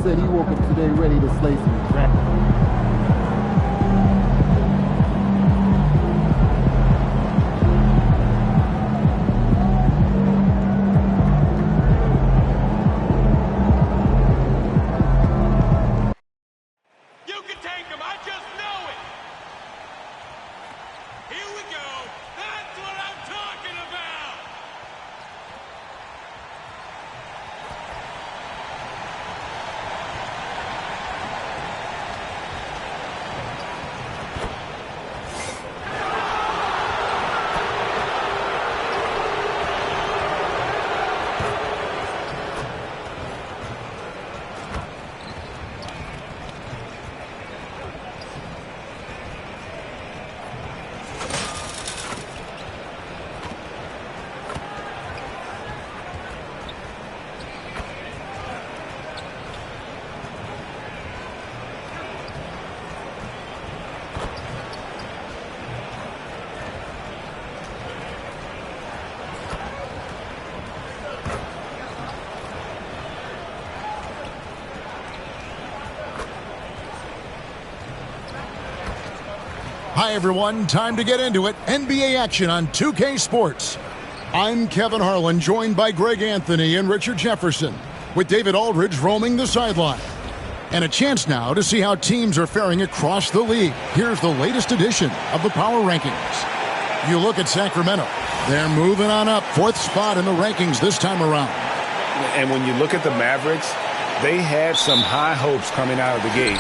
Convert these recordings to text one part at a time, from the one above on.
said he woke up today ready to slay some dragons. Hi, everyone. Time to get into it. NBA action on 2K Sports. I'm Kevin Harlan, joined by Greg Anthony and Richard Jefferson, with David Aldridge roaming the sideline. And a chance now to see how teams are faring across the league. Here's the latest edition of the Power Rankings. You look at Sacramento. They're moving on up, 4th spot in the rankings this time around. And when you look at the Mavericks, they had some high hopes coming out of the gate.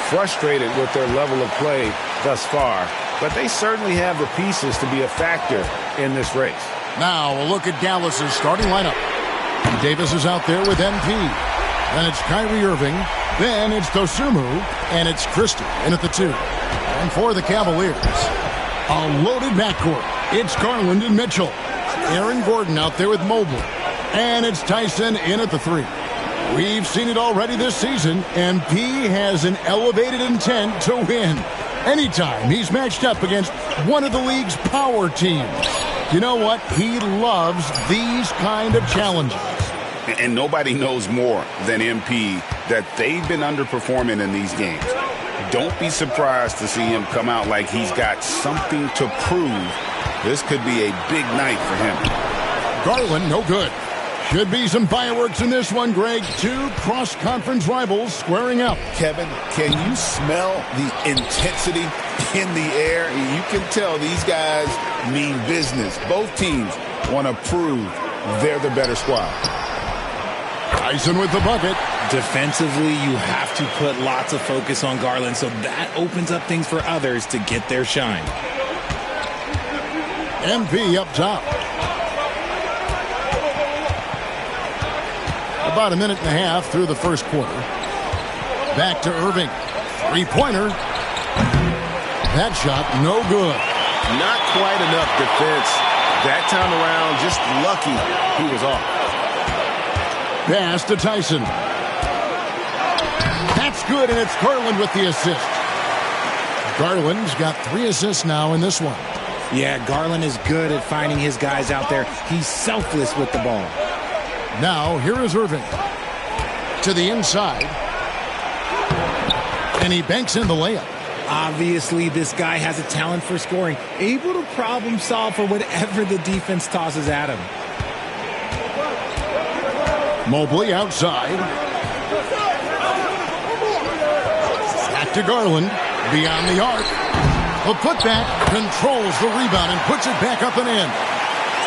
Frustrated with their level of play thus far, but they certainly have the pieces to be a factor in this race. Now a look at Dallas's starting lineup. Davis is out there with MP. Then it's Kyrie Irving. Then it's Dosunmu. And it's Christie in at the 2. And for the Cavaliers, a loaded backcourt. It's Garland and Mitchell. Aaron Gordon out there with Mobley. And it's Tyson in at the 3. We've seen it already this season. MP has an elevated intent to win anytime he's matched up against one of the league's power teams. You know what? He loves these kind of challenges. And nobody knows more than MP that they've been underperforming in these games. Don't be surprised to see him come out like he's got something to prove. This could be a big night for him. Garland, no good. Should be some fireworks in this one, Greg. 2 cross-conference rivals squaring up. Kevin, can you smell the intensity in the air? You can tell these guys mean business. Both teams want to prove they're the better squad. Tyson with the bucket. Defensively, you have to put lots of focus on Garland, so that opens up things for others to get their shine. MP up top. About a minute and a half through the first quarter. Back to Irving. 3-pointer. That shot, no good. Not quite enough defense. That time around, just lucky he was off. Pass to Tyson. That's good, and it's Garland with the assist. Garland's got 3 assists now in this one. Yeah, Garland is good at finding his guys out there. He's selfless with the ball. Now, here is Irving. To the inside. And he banks in the layup. Obviously, this guy has a talent for scoring. Able to problem solve for whatever the defense tosses at him. Mobley outside. Back to Garland. Beyond the arc. The putback controls the rebound and puts it back up and in.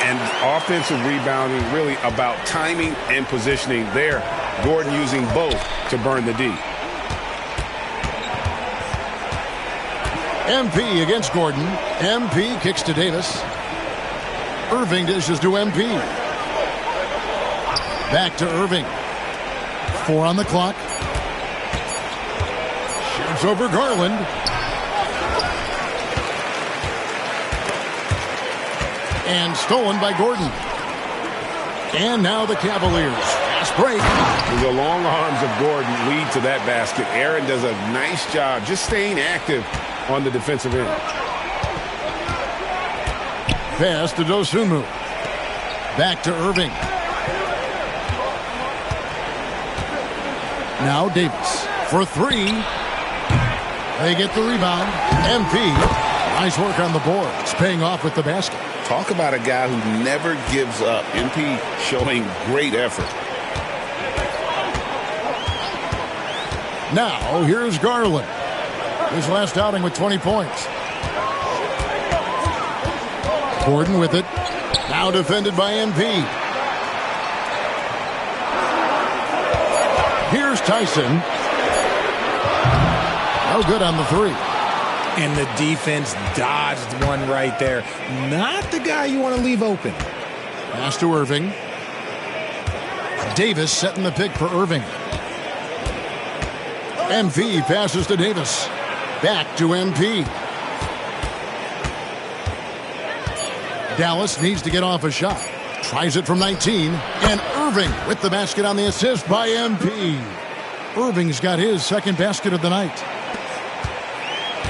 And offensive rebounding really about timing and positioning there. Gordon using both to burn the D. MP against Gordon. MP kicks to Davis. Irving dishes to MP. Back to Irving. 4 on the clock. Shoots over Garland. And stolen by Gordon. And now the Cavaliers. Fast break. The long arms of Gordon lead to that basket. Aaron does a nice job just staying active on the defensive end. Pass to Dosunmu. Back to Irving. Now Davis for three. They get the rebound. MP, nice work on the boards, paying off with the basket. Talk about a guy who never gives up. MP showing great effort. Now, here's Garland. His last outing with 20 points. Gordon with it. Now defended by MP. Here's Tyson. No good on the three. And the defense dodged one right there. Not the guy you want to leave open. Pass to Irving. Davis setting the pick for Irving. MP passes to Davis. Back to MP. Dallas needs to get off a shot. Tries it from 19. And Irving with the basket on the assist by MP. Irving's got his second basket of the night.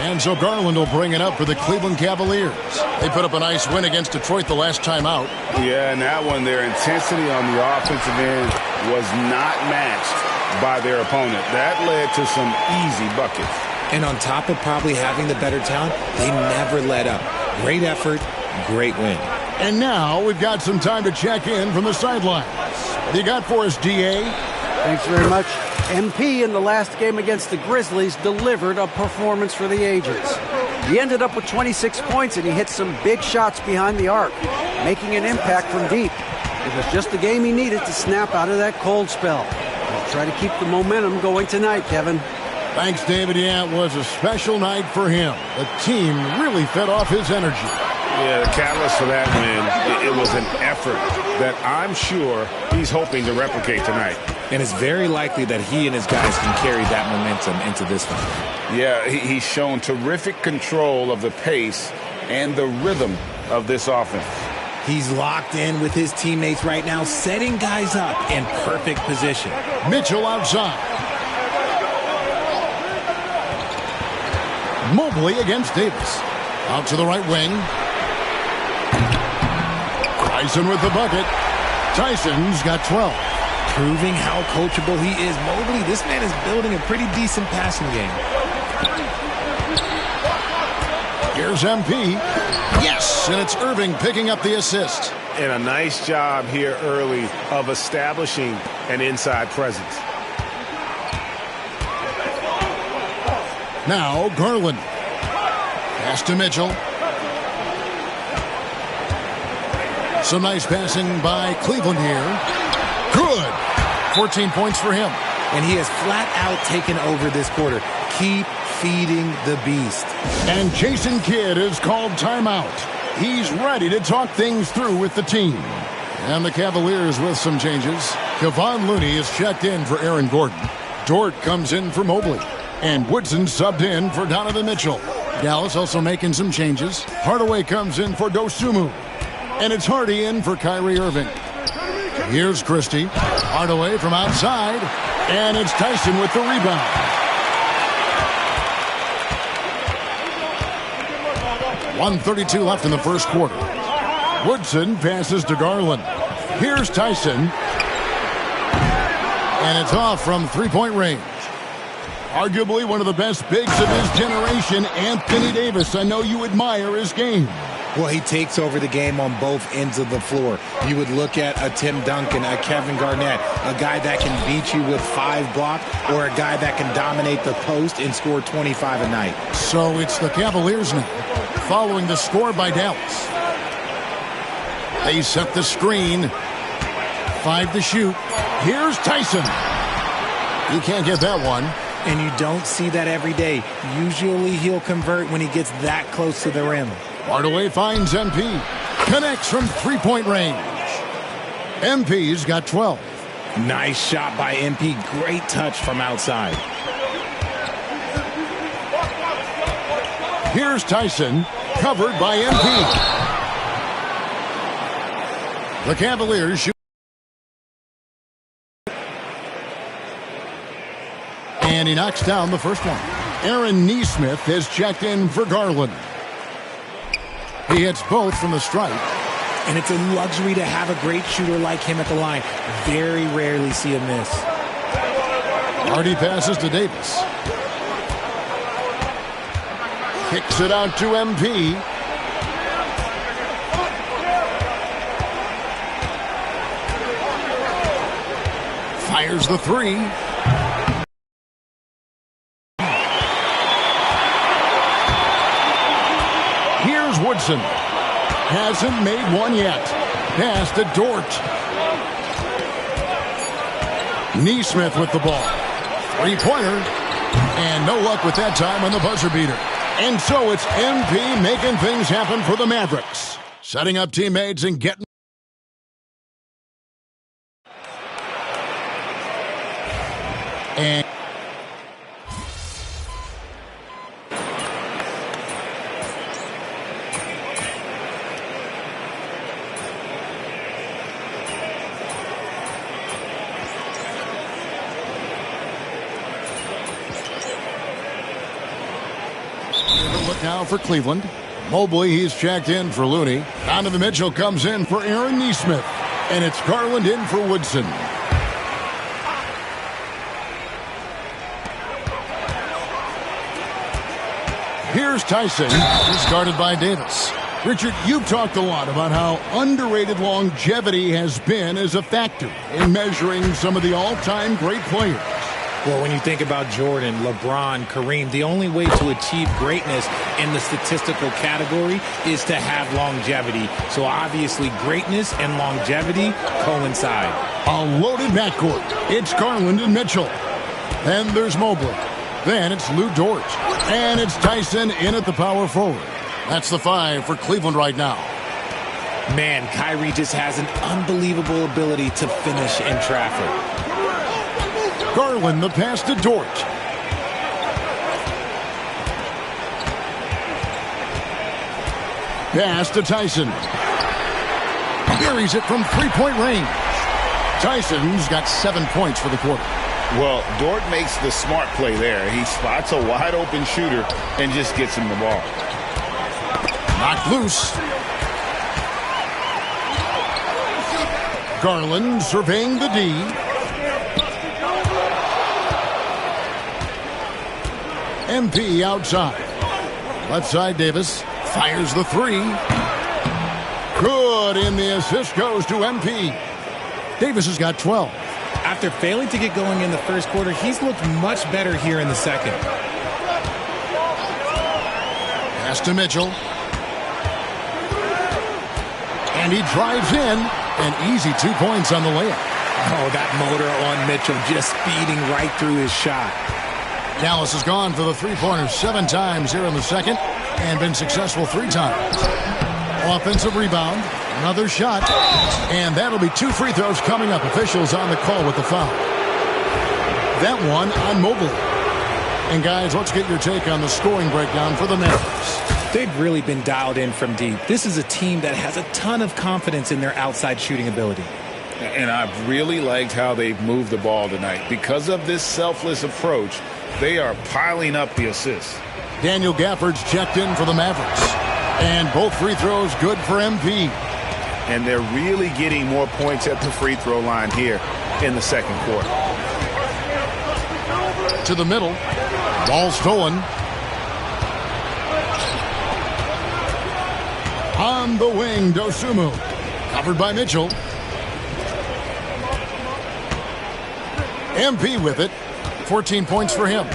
And so Garland will bring it up for the Cleveland Cavaliers. They put up a nice win against Detroit the last time out. Yeah, and that one, their intensity on the offensive end was not matched by their opponent. That led to some easy buckets. And on top of probably having the better talent, they never let up. Great effort, great win. And now we've got some time to check in from the sidelines. What do you got for us, DA? Thanks very much. MP in the last game against the Grizzlies delivered a performance for the ages. He ended up with 26 points and he hit some big shots behind the arc, making an impact from deep. It was just the game he needed to snap out of that cold spell. We'll try to keep the momentum going tonight, Kevin. Thanks, David. Yeah, it was a special night for him. The team really fed off his energy. Yeah, the catalyst for that win, it was an effort that I'm sure he's hoping to replicate tonight. And it's very likely that he and his guys can carry that momentum into this one. Yeah, he's shown terrific control of the pace and the rhythm of this offense. He's locked in with his teammates right now, setting guys up in perfect position. Mitchell outside. Mobley against Davis. Out to the right wing. Tyson with the bucket. Tyson's got 12. Proving how coachable he is. Mobley, this man is building a pretty decent passing game. Here's MP. Yes, and it's Irving picking up the assist. And a nice job here early of establishing an inside presence. Now Garland. Pass to Mitchell. Some nice passing by Cleveland here. Good. 14 points for him. And he has flat out taken over this quarter. Keep feeding the beast. And Jason Kidd is called timeout. He's ready to talk things through with the team. And the Cavaliers with some changes. Kevon Looney is checked in for Aaron Gordon. Dort comes in for Mobley. And Woodson subbed in for Donovan Mitchell. Dallas also making some changes. Hardaway comes in for Dosunmu. And it's Hardy in for Kyrie Irving. Here's Christie. Hardaway from outside. And it's Tyson with the rebound. .132 left in the first quarter. Woodson passes to Garland. Here's Tyson. And it's off from three-point range. Arguably one of the best bigs of his generation, Anthony Davis. I know you admire his game. Well, he takes over the game on both ends of the floor. You would look at a Tim Duncan, a Kevin Garnett, a guy that can beat you with 5 blocks, or a guy that can dominate the post and score 25 a night. So it's the Cavaliers now, following the score by Dallas. They set the screen. 5 to shoot. Here's Tyson. He can't get that one. And you don't see that every day. Usually he'll convert when he gets that close to the rim. Hardaway finds MP. Connects from three-point range. MP's got 12. Nice shot by MP. Great touch from outside. Here's Tyson. Covered by MP. The Cavaliers shoot. And he knocks down the first one. Aaron Nesmith has checked in for Garland. He hits both from the stripe. And it's a luxury to have a great shooter like him at the line. Very rarely see him miss. Hardy passes to Davis. Kicks it out to MP. Fires the three. Here's Woodson. Hasn't made one yet. Pass to Dort. Neesmith with the ball. Three-pointer. And no luck with that time on the buzzer beater. And so it's MP making things happen for the Mavericks. Setting up teammates and getting... And... Look now for Cleveland. Mobley, he's checked in for Looney. Donovan Mitchell comes in for Aaron Neesmith. And it's Garland in for Woodson. Here's Tyson, discarded by Davis. Richard, you've talked a lot about how underrated longevity has been as a factor in measuring some of the all-time great players. Well, when you think about Jordan, LeBron, Kareem, the only way to achieve greatness in the statistical category is to have longevity. So obviously greatness and longevity coincide. A loaded backcourt. It's Garland and Mitchell. Then there's Mobley. Then it's Lou Dort. And it's Tyson in at the power forward. That's the 5 for Cleveland right now. Man, Kyrie just has an unbelievable ability to finish in traffic. Garland, the pass to Dort. Pass to Tyson. Buries it from three-point range. Tyson's got 7 points for the quarter. Well, Dort makes the smart play there. He spots a wide-open shooter and just gets him the ball. Knocked loose. Garland surveying the D. MP outside. Left side, Davis fires the three. Good, and the assist goes to MP. Davis has got 12. After failing to get going in the first quarter, he's looked much better here in the second. Pass to Mitchell. And he drives in. An easy 2 points on the layup. Oh, that motor on Mitchell just speeding right through his shot. Dallas has gone for the three-pointer 7 times here in the second and been successful 3 times. Offensive rebound, another shot, and that'll be 2 free throws coming up. Officials on the call with the foul. That one on Mobley. And guys, let's get your take on the scoring breakdown for the Mavericks. They've really been dialed in from deep. This is a team that has a ton of confidence in their outside shooting ability. And I've really liked how they've moved the ball tonight. Because of this selfless approach, they are piling up the assists. Daniel Gafford's checked in for the Mavericks. And both free throws good for MP. And they're really getting more points at the free throw line here in the second quarter. To the middle. Ball stolen. On the wing, Dosunmu. Covered by Mitchell. MP with it. 14 points for him.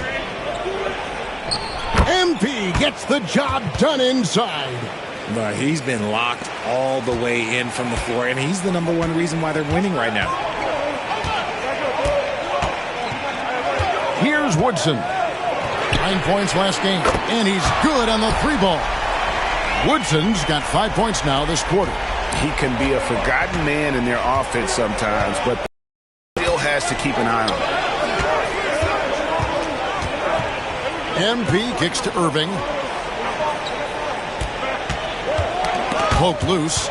MP gets the job done inside. But he's been locked all the way in from the floor, and he's the #1 reason why they're winning right now. Here's Woodson. 9 points last game, and he's good on the 3-ball. Woodson's got 5 points now this quarter. He can be a forgotten man in their offense sometimes, but still has to keep an eye on him. MP kicks to Irving. Poked loose.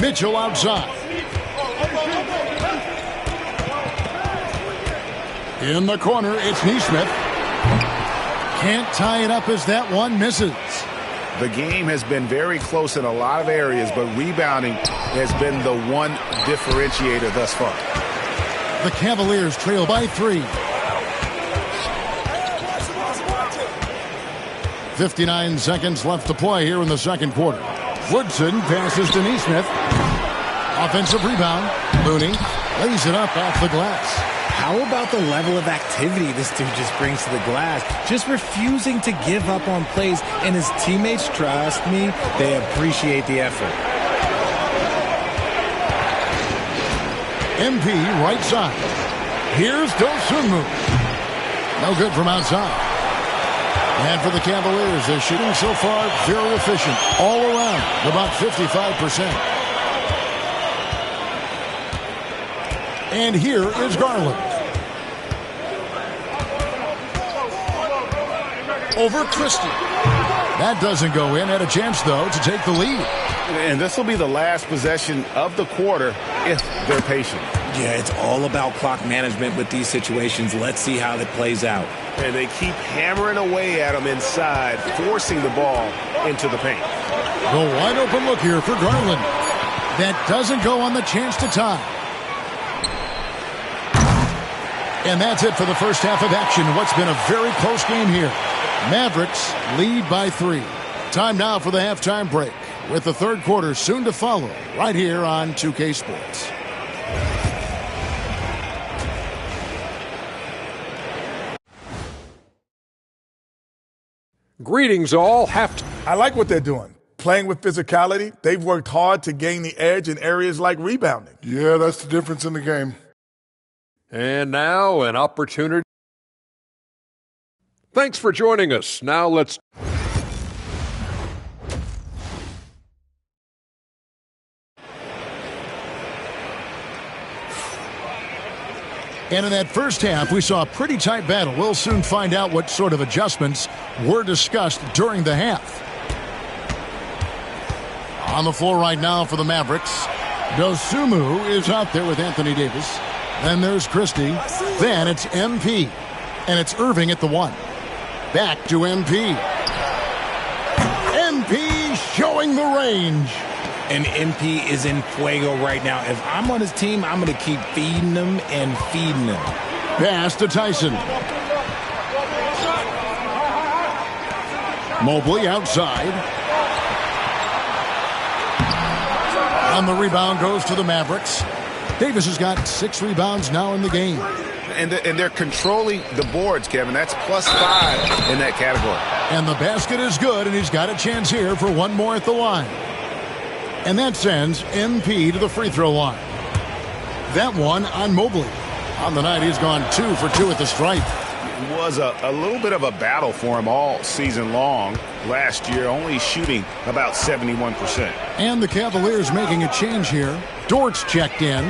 Mitchell outside. In the corner, it's Neesmith. Can't tie it up as that one misses. The game has been very close in a lot of areas, but rebounding has been the one differentiator thus far. The Cavaliers trail by 3. 59 seconds left to play here in the second quarter. Woodson passes to Neesmith. Offensive rebound. Looney lays it up off the glass. How about the level of activity this dude just brings to the glass? Just refusing to give up on plays, and his teammates, trust me, they appreciate the effort. MP right side. Here's Dosunmu. No good from outside. And for the Cavaliers, they're shooting so far very efficient all around, about 55%. And here is Garland. Over Christie. That doesn't go in. Had a chance, though, to take the lead. And this will be the last possession of the quarter if they're patient. Yeah, it's all about clock management with these situations. Let's see how that plays out. And they keep hammering away at them inside, forcing the ball into the paint. The wide open look here for Garland. That doesn't go on the chance to tie. And that's it for the first half of action. What's been a very close game here. Mavericks lead by 3. Time now for the halftime break, with the third quarter soon to follow right here on 2K Sports. Greetings all. I like what they're doing. Playing with physicality, they've worked hard to gain the edge in areas like rebounding. Yeah, that's the difference in the game. And now an opportunity. Thanks for joining us. Now let's... And in that first half, we saw a pretty tight battle. We'll soon find out what sort of adjustments were discussed during the half. On the floor right now for the Mavericks, Dosunmu is out there with Anthony Davis. Then there's Christie. Then it's MP. And it's Irving at the 1. Back to MP. MP showing the range. And MP is in fuego right now. If I'm on his team, I'm going to keep feeding him and feeding him. Pass to Tyson. Mobley outside. And the rebound goes to the Mavericks. Davis has got 6 rebounds now in the game. And they're controlling the boards, Kevin. That's +5 in that category. And the basket is good, and he's got a chance here for one more at the line. And that sends MP to the free throw line. That one on Mobley. On the night, he's gone 2 for 2 at the stripe. It was a little bit of a battle for him all season long. Last year, only shooting about 71%. And the Cavaliers making a change here. Dort's checked in.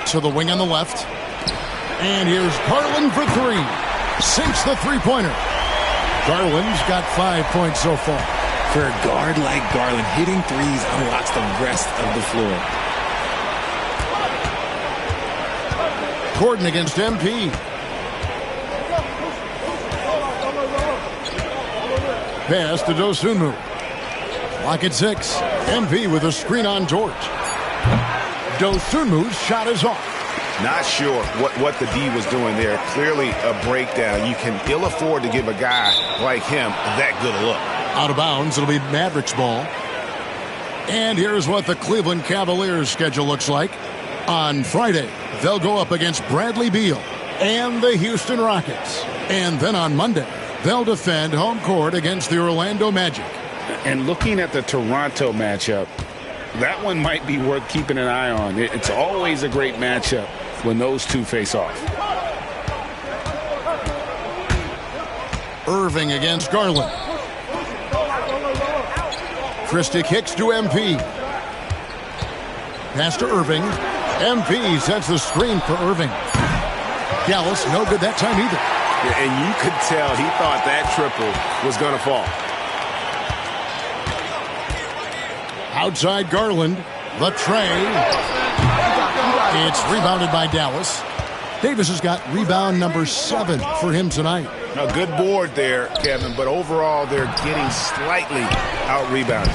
To the wing on the left. And here's Garland for 3. Sinks the three-pointer. Garland's got 5 points so far. For a guard like Garland, hitting threes unlocks the rest of the floor. Gordon against MP. Pass to Dosunmu. Lock at 6. MP with a screen on Dort. Dosunmu's shot is off. Not sure what the D was doing there. Clearly a breakdown. You can ill afford to give a guy like him that good a look. Out of bounds, it'll be Mavericks ball. And here's what the Cleveland Cavaliers schedule looks like. On Friday, they'll go up against Bradley Beal and the Houston Rockets. And then on Monday, they'll defend home court against the Orlando Magic. And looking at the Toronto matchup, that one might be worth keeping an eye on. It's always a great matchup when those two face off. Irving against Garland. Christie kicks to MP. Pass to Irving. MP sets the screen for Irving. Gallus, no good that time either. Yeah, and you could tell he thought that triple was going to fall. Outside Garland. The tray. It's rebounded by Dallas. Davis has got rebound number 7 for him tonight. A good board there, Kevin, but overall they're getting slightly out-rebounded.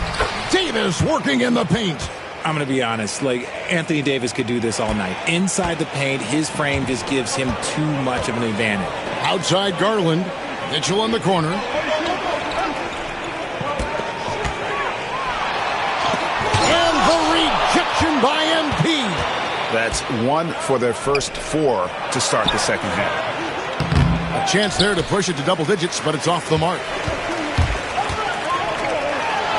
Davis working in the paint. I'm going to be honest, like Anthony Davis could do this all night. Inside the paint, his frame just gives him too much of an advantage. Outside Garland. Mitchell in the corner. And the rejection by MP. That's 1 for their first 4 to start the second half. A chance there to push it to double digits, but it's off the mark.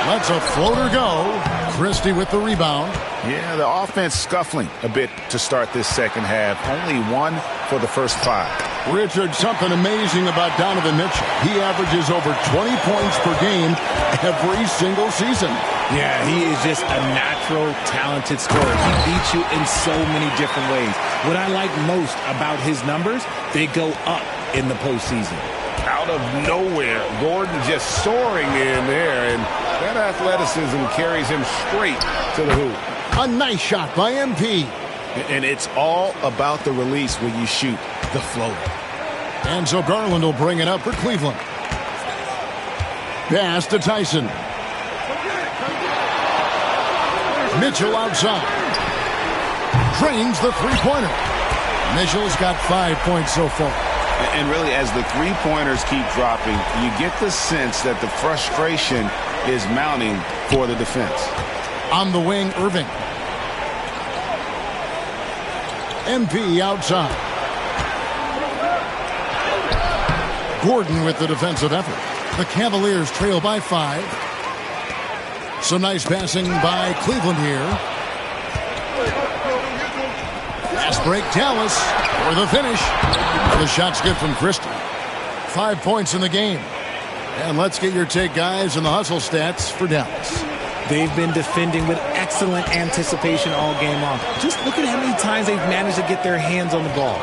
Lets a floater go. Christie with the rebound. Yeah, the offense scuffling a bit to start this second half. Only 1 for the first 5. Richard, something amazing about Donovan Mitchell. He averages over 20 points per game every single season. Yeah, he is just a natural, talented scorer. He beats you in so many different ways. What I like most about his numbers, they go up in the postseason. Out of nowhere, Gordon just soaring in there, and that athleticism carries him straight to the hoop. A nice shot by MP. And it's all about the release when you shoot the floater. And so Garland will bring it up for Cleveland. Pass to Tyson. Mitchell outside. Drains the three-pointer. Mitchell's got 5 points so far. And really, as the three-pointers keep dropping, you get the sense that the frustration is mounting for the defense. On the wing, Irving. MP outside. Gordon with the defensive effort. The Cavaliers trail by 5. Some nice passing by Cleveland here. Fast break, Dallas for the finish. The shot's good from Christie. 5 points in the game. And let's get your take, guys, on the hustle stats for Dallas. They've been defending with excellent anticipation all game long. Just look at how many times they've managed to get their hands on the ball.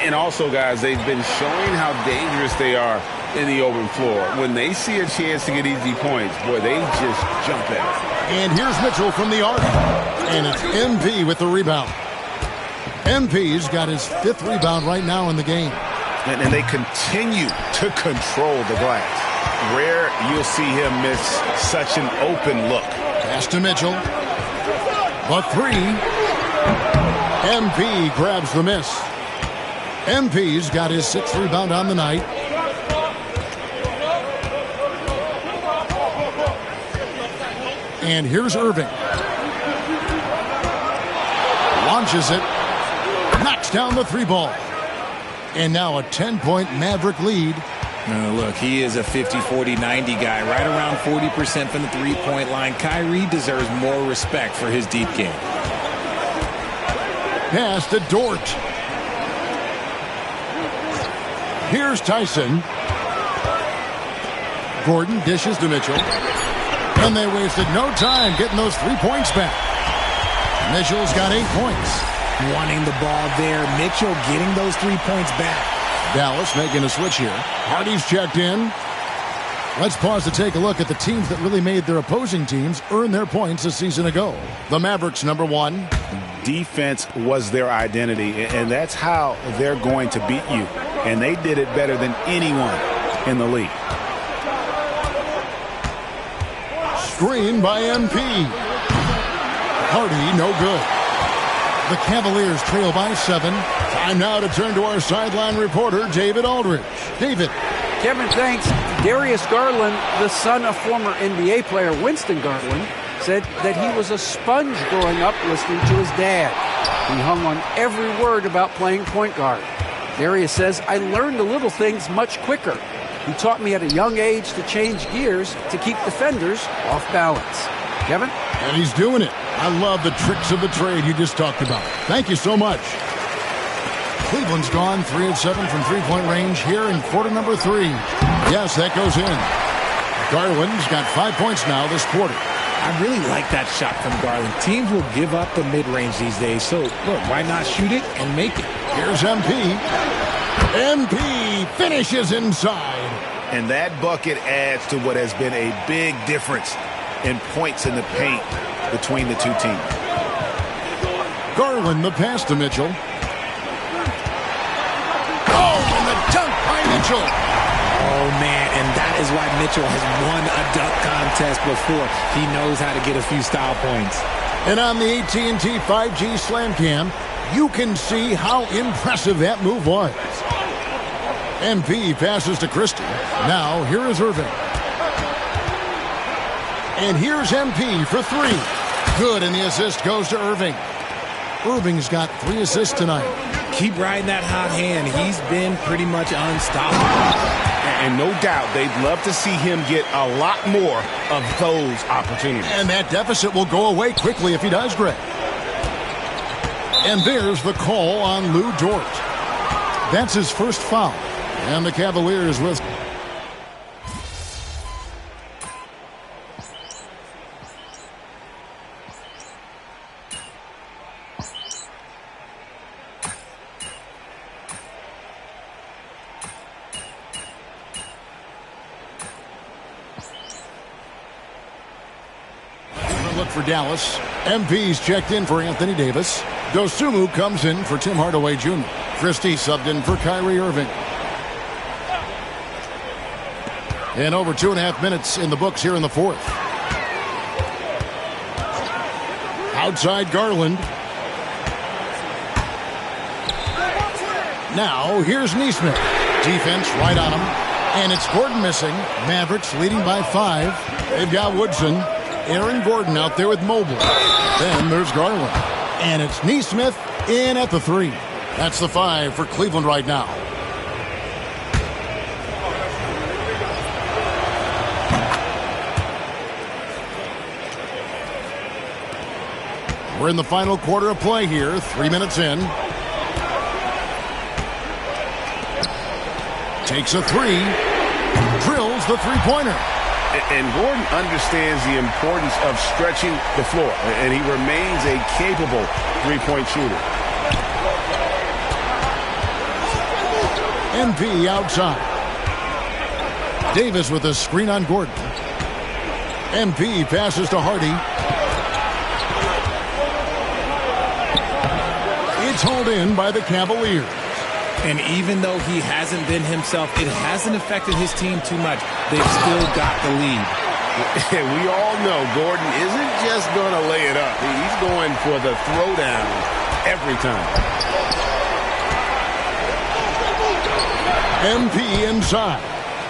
And also, guys, they've been showing how dangerous they are in the open floor. When they see a chance to get easy points, boy, they just jump at it. And here's Mitchell from the arc. And it's MP with the rebound. MP's got his 5th rebound right now in the game. And they continue to control the glass. Rare you'll see him miss such an open look. Pass to Mitchell. The 3. MP grabs the miss. MP's got his 6th rebound on the night. And here's Irving. Launches it. Knocks down the 3-ball. And now a 10-point Maverick lead. Look, he is a 50, 40, 90 guy, right around 40% from the three-point line. Kyrie deserves more respect for his deep game. Pass to Dort. Here's Tyson. Gordon dishes to Mitchell. And they wasted no time getting those 3 points back. Mitchell's got 8 points. Wanting the ball there. Mitchell getting those 3 points back. Dallas making a switch here. Hardy's checked in. Let's pause to take a look at the teams that really made their opposing teams earn their points a season ago. The Mavericks, number 1. Defense was their identity, and that's how they're going to beat you. And they did it better than anyone in the league. Screen by MP. Hardy, no good. The Cavaliers trail by 7. Time now to turn to our sideline reporter, David Aldridge. David. Kevin, thanks. Darius Garland, the son of former NBA player Winston Garland, said that he was a sponge growing up listening to his dad. He hung on every word about playing point guard. Darius says, I learned the little things much quicker. He taught me at a young age to change gears to keep defenders off balance. Kevin? And he's doing it. I love the tricks of the trade you just talked about. Thank you so much. Cleveland's gone 3 of 7 from three-point range here in quarter number 3. Yes, that goes in. Garland's got 5 points now this quarter. I really like that shot from Garland. Teams will give up the mid-range these days, so look, why not shoot it and make it? Here's MP. MP finishes inside. And that bucket adds to what has been a big difference in points in the paint between the two teams. Garland, the pass to Mitchell. Oh, and the dunk by Mitchell. Oh, man, and that is why Mitchell has won a dunk contest before. He knows how to get a few style points. And on the AT&T 5G Slam Cam, you can see how impressive that move was. MP passes to Christie. Now, here is Irving. And here's MP for three. Good, and the assist goes to Irving. Irving's got 3 assists tonight. Keep riding that hot hand. He's been pretty much unstoppable. And no doubt they'd love to see him get a lot more of those opportunities. And that deficit will go away quickly if he does, Greg. And there's the call on Lou Dort. That's his first foul. And the Cavaliers with... Look for Dallas. MP's checked in for Anthony Davis. Dosumu comes in for Tim Hardaway Jr. Christie subbed in for Kyrie Irving. And over 2.5 minutes in the books here in the fourth. Outside Garland. Now here's Nesmith. Defense right on him. And it's Gordon missing. Mavericks leading by 5. They've got Woodson. Aaron Gordon out there with Mobley. Then there's Garland. And it's Nesmith in at the 3. That's the 5 for Cleveland right now. We're in the final quarter of play here. 3 minutes in. Takes a 3. Drills the three-pointer. And Gordon understands the importance of stretching the floor, and he remains a capable three-point shooter. MP outside. Davis with a screen on Gordon. MP passes to Hardy. It's hauled in by the Cavaliers. And even though he hasn't been himself, it hasn't affected his team too much. They've still got the lead. We all know Gordon isn't just going to lay it up. He's going for the throwdown every time. MP inside.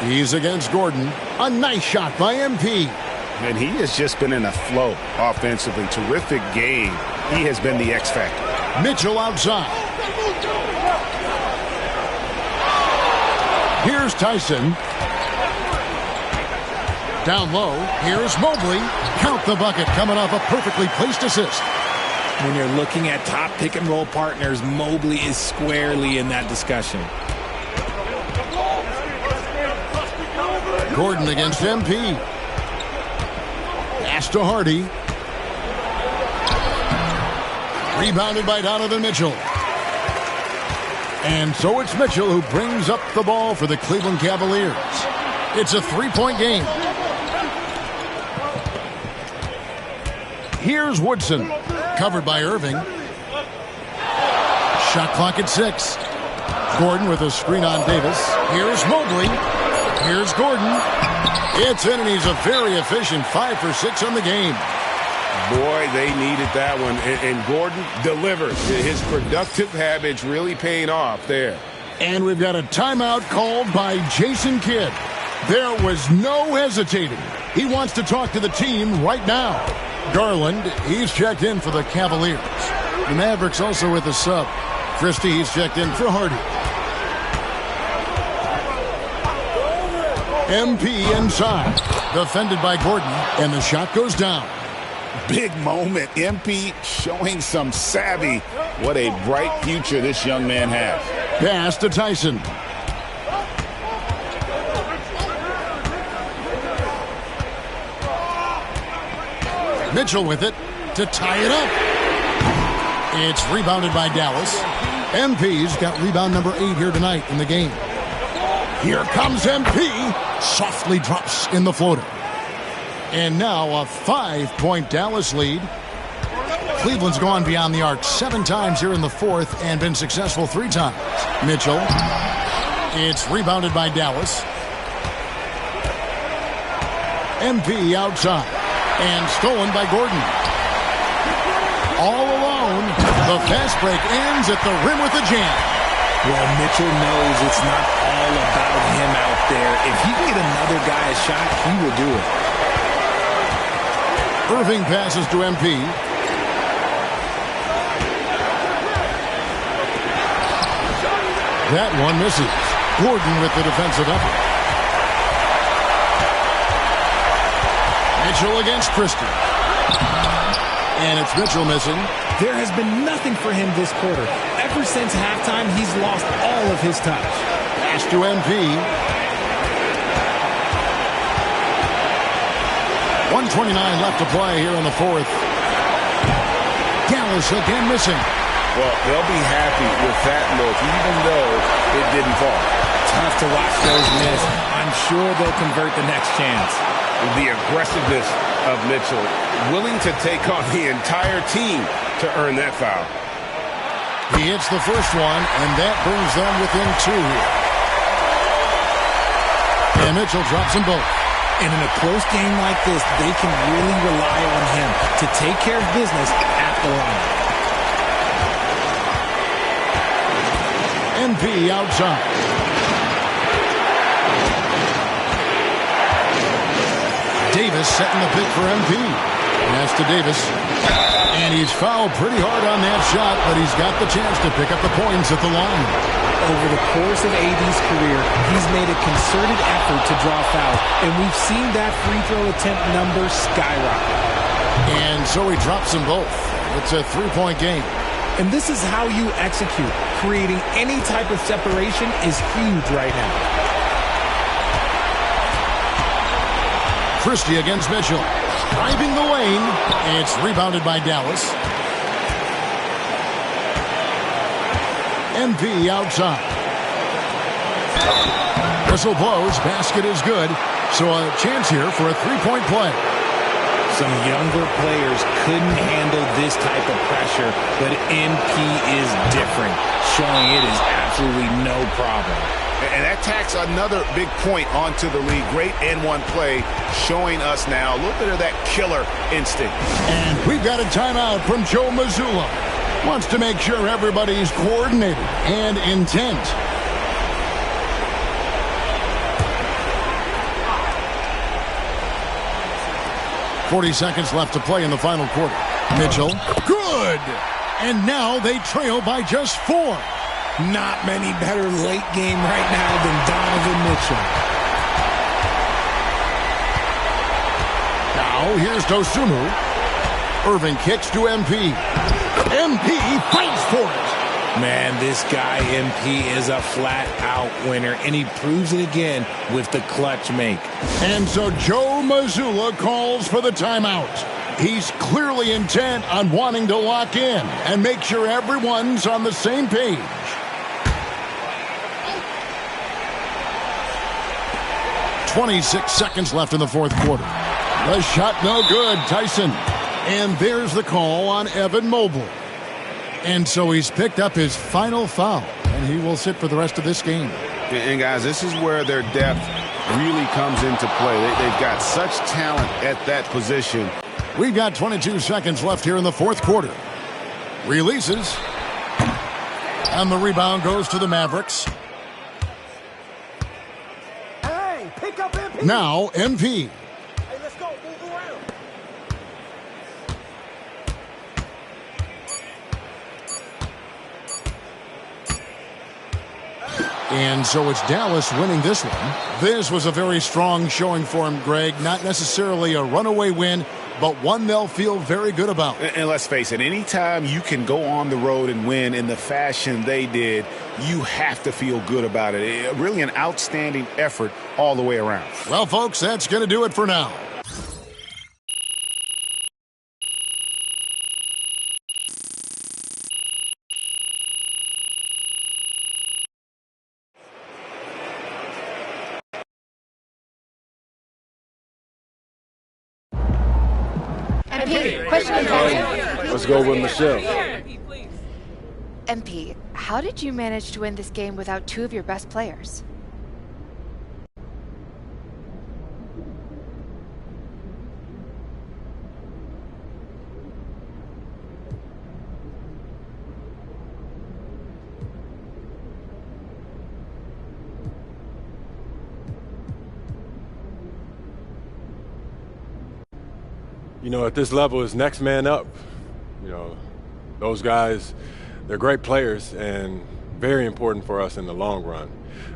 He's against Gordon. A nice shot by MP. And he has just been in a flow offensively. Terrific game. He has been the X factor. Mitchell outside. Here's Tyson. Down low. Here's Mobley. Count the bucket coming off a perfectly placed assist. When you're looking at top pick-and-roll partners, Mobley is squarely in that discussion. Gordon against MP. Pass to Hardy. Rebounded by Donovan Mitchell. And so it's Mitchell who brings up the ball for the Cleveland Cavaliers. It's a 3-point game. Here's Woodson. Covered by Irving. Shot clock at 6. Gordon with a screen on Davis. Here's Mobley. Here's Gordon. It's in, and he's a very efficient 5 for 6 on the game. Boy, they needed that one, and Gordon delivers. His productive habits really paying off there. And we've got a timeout called by Jason Kidd. There was no hesitating. He wants to talk to the team right now. Garland, he's checked in for the Cavaliers. The Mavericks also with a sub. Christie, he's checked in for Hardy. MP inside. Defended by Gordon, and the shot goes down. Big moment. MP showing some savvy. What a bright future this young man has. Pass to Tyson. Mitchell with it to tie it up. It's rebounded by Dallas. MP's got rebound number 8 here tonight in the game. Here comes MP. Softly drops in the floater. And now a 5-point Dallas lead. Cleveland's gone beyond the arc 7 times here in the fourth and been successful 3 times. Mitchell. It's rebounded by Dallas. MP outside. And stolen by Gordon. All alone. The fast break ends at the rim with a jam. Well, Mitchell knows it's not all about him out there. If he can get another guy a shot, he will do it. Irving passes to MP. That one misses. Gordon with the defensive effort. Mitchell against Christie. And it's Mitchell missing. There has been nothing for him this quarter. Ever since halftime, he's lost all of his touch. Pass to MP. 1:29 left to play here in the fourth. Dallas again missing. Well, they'll be happy with that look, even though it didn't fall. Tough to watch those miss. I'm sure they'll convert the next chance. The aggressiveness of Mitchell, willing to take on the entire team to earn that foul. He hits the first one, and that brings them within two here. And Mitchell drops them both. And in a close game like this, they can really rely on him to take care of business at the line. MP outside. Davis setting the pick for MP. Pass to Davis. And he's fouled pretty hard on that shot, but he's got the chance to pick up the points at the line. Over the course of AD's career, he's made a concerted effort to draw fouls, and we've seen that free throw attempt number skyrocket. And so he drops them both. It's a three-point game. And this is how you execute. Creating any type of separation is huge right now. Christie against Mitchell. Driving the lane. It's rebounded by Dallas. MP outside. Whistle blows. Basket is good. So a chance here for a three-point play. Some younger players couldn't handle this type of pressure, but MP is different, showing it is absolutely no problem. And that tacks another big point onto the league. Great N1 play, showing us now a little bit of that killer instinct. And we've got a timeout from Joe Mazzulla. Wants to make sure everybody's coordinated and intent. .40 seconds left to play in the final quarter. Mitchell, good! And now they trail by just 4. Not many better late game right now than Donovan Mitchell. Now here's Dosunmu. Irving kicks to MP. MP fights for it. Man, this guy MP is a flat-out winner, and he proves it again with the clutch make. And so Joe Mazzulla calls for the timeout. He's clearly intent on wanting to lock in and make sure everyone's on the same page. .26 seconds left in the fourth quarter. The shot no good, Tyson. And there's the call on Evan Mobley. And so he's picked up his final foul, and he will sit for the rest of this game. And guys, this is where their depth really comes into play. They've got such talent at that position. We've got 22 seconds left here in the fourth quarter. Releases. And the rebound goes to the Mavericks. Hey, pick up MP. Now, MP. Hey, let's go. Move around. And so it's Dallas winning this one. This was a very strong showing for him, Greg. Not necessarily a runaway win, but one they'll feel very good about. And let's face it, anytime you can go on the road and win in the fashion they did, you have to feel good about it. Really an outstanding effort all the way around. Well, folks, that's going to do it for now. MP, question. Let's go with Michelle. MP, How did you manage to win this game without two of your best players? You know, at this level, it's next man up. You know, those guys, they're great players and very important for us in the long run.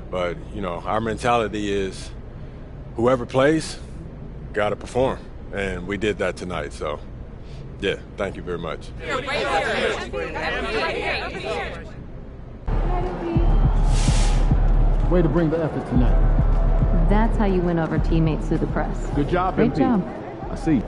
But, you know, our mentality is whoever plays, got to perform. And we did that tonight. So, yeah, thank you very much. Way to bring the effort tonight. That's how you win over teammates through the press. Good job, Great MP. job. I see.